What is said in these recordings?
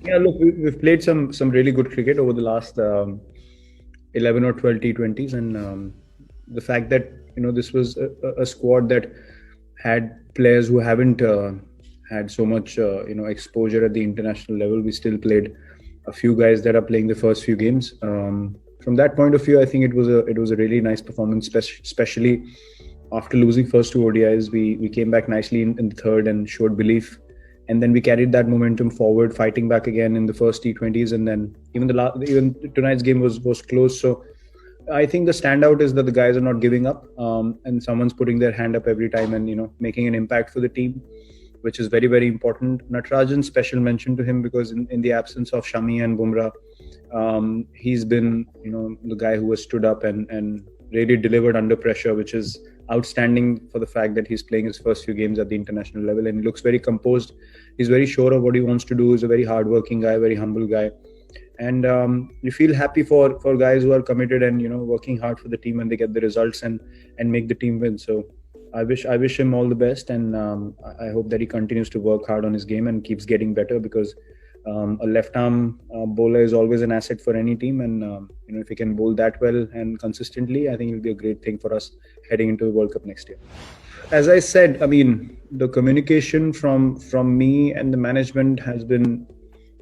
Yeah, look, we've played some really good cricket over the last 11 or 12 T20s, and the fact that this was a squad that had players who haven't had so much exposure at the international level. We still played a few guys that are playing the first few games. From that point of view, I think it was a really nice performance, especially after losing first two ODIs. We came back nicely in the third and showed belief, and then we carried that momentum forward, fighting back again in the first T20s, and then even tonight's game was close. So I think the standout is that the guys are not giving up, and someone's putting their hand up every time and making an impact for the team, which is very very important. Natarajan, special mention to him, because in the absence of Shami and Bumrah, he's been the guy who has stood up and really delivered under pressure, which is outstanding for the fact that he's playing his first few games at the international level, and he looks very composed. He's very sure of what he wants to do. He's a very hardworking guy, very humble guy, and you feel happy for guys who are committed and working hard for the team, and they get the results and make the team win. So I wish him all the best, and I hope that he continues to work hard on his game and keeps getting better, because a left arm bowler is always an asset for any team, and if he can bowl that well and consistently, I think it'll be a great thing for us heading into the World Cup next year. As I said, I mean, the communication from me and the management has been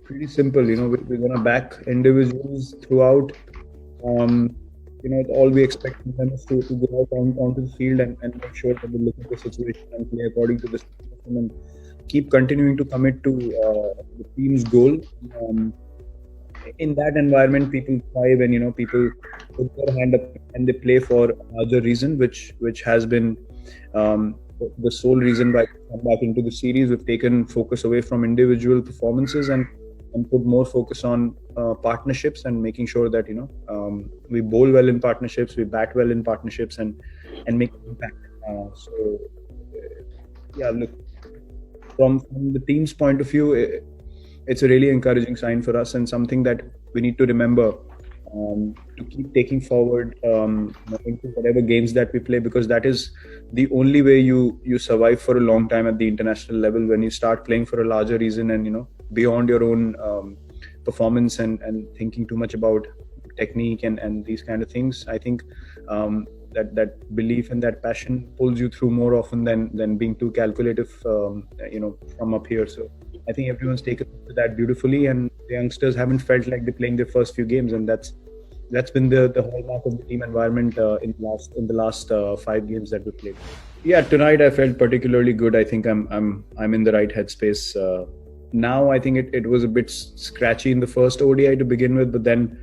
pretty simple. We're gonna back individuals throughout. Um, all we expect from them is to go out onto the field and make sure that they look at the situation and play according to the situation, and keep continuing to commit to the team's goal. Um, in that environment, people thrive, and people put their hand up and they play for a larger reason, which has been the sole reason why we come back into the series. We've taken focus away from individual performances and put more focus on partnerships, and making sure that we bowl well in partnerships, we bat well in partnerships, and make an impact. So yeah, look, from the team's point of view, it's a really encouraging sign for us, and something that we need to remember, to keep taking forward into whatever games that we play, because that is the only way you survive for a long time at the international level. When you start playing for a larger reason, and beyond your own performance, and thinking too much about technique and these kind of things, I think that belief and that passion pulls you through more often than being too calculative, from up here. So I think everyone's taken to that beautifully, and the youngsters haven't felt like they're playing their first few games, and that's been the hallmark of the team environment in the last 5 games that we played. Yeah, tonight I felt particularly good. I think I'm in the right headspace now. I think it was a bit scratchy in the first ODI to begin with, but then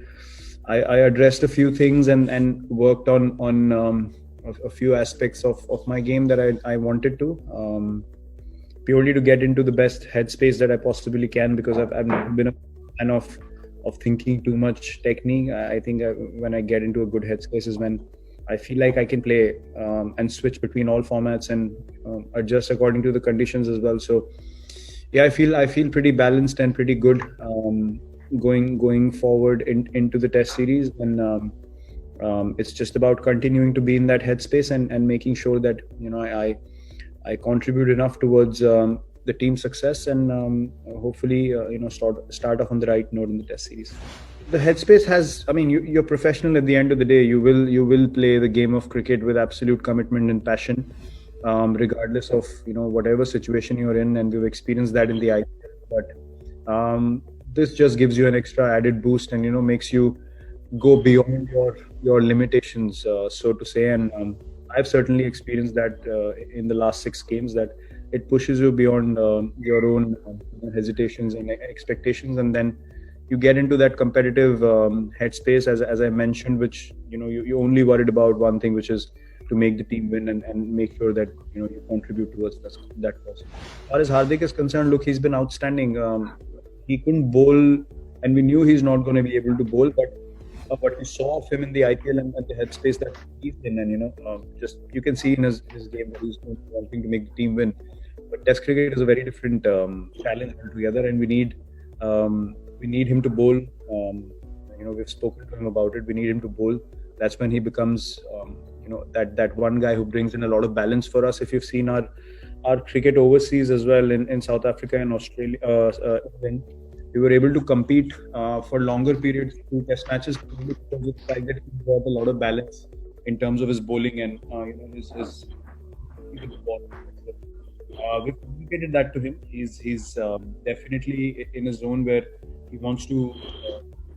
I addressed a few things and worked on a few aspects of my game that I wanted to, purely to get into the best headspace that I possibly can, because I've never been a fan of thinking too much technique. I think when I get into a good headspace is when I feel like I can play and switch between all formats, and adjust according to the conditions as well. So yeah, I feel pretty balanced and pretty good, going forward into the test series, and it's just about continuing to be in that headspace, and making sure that I contribute enough towards the team's success, and hopefully start off on the right note in the test series. The headspace has, I mean, you're professional at the end of the day. You will play the game of cricket with absolute commitment and passion, regardless of whatever situation you're in, and we've experienced that in the IPL. But this just gives you an extra added boost, and makes you go beyond your limitations, so to say. And I've certainly experienced that in the last 6 games, that it pushes you beyond your own hesitations and expectations, and then you get into that competitive headspace, as I mentioned, which you only worried about one thing, which is to make the team win, and make sure that you contribute towards that cause. As far as Hardik is concerned, look, he's been outstanding. He couldn't bowl, and we knew he's not going to be able to bowl, but what we saw of him in the IPL, and the headspace that he's in, and just you can see in his game that he's wanting to make the team win. But Test cricket is a very different challenge altogether, and we need him to bowl. We've spoken to him about it. We need him to bowl. That's when he becomes that one guy who brings in a lot of balance for us. If you've seen our cricket overseas as well, in South Africa and Australia, England, we were able to compete for longer periods through test matches because of the fact that he brought a lot of balance in terms of his bowling and his with the ball. We've communicated that to him. He's definitely in a zone where he wants to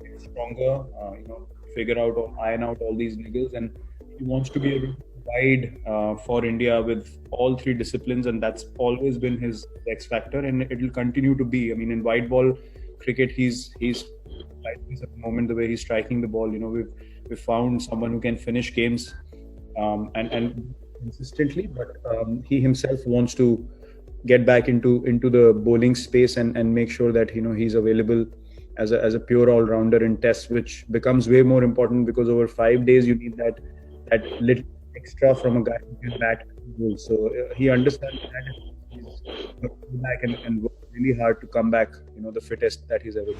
get stronger. Figure out or iron out all these niggles, and he wants to be able to provide for India with all three disciplines, and that's always been his X factor, and it will continue to be. I mean, in white ball cricket, he's at the moment the way he's striking the ball. We've found someone who can finish games and consistently, but he himself wants to get back into the bowling space and make sure that he's available as a pure all rounder in tests, which becomes way more important because over 5 days you need that little extra from a guy who can bat and bowl. So he understands that he's going to go back and work really hard to come back, the fittest that he's ever been.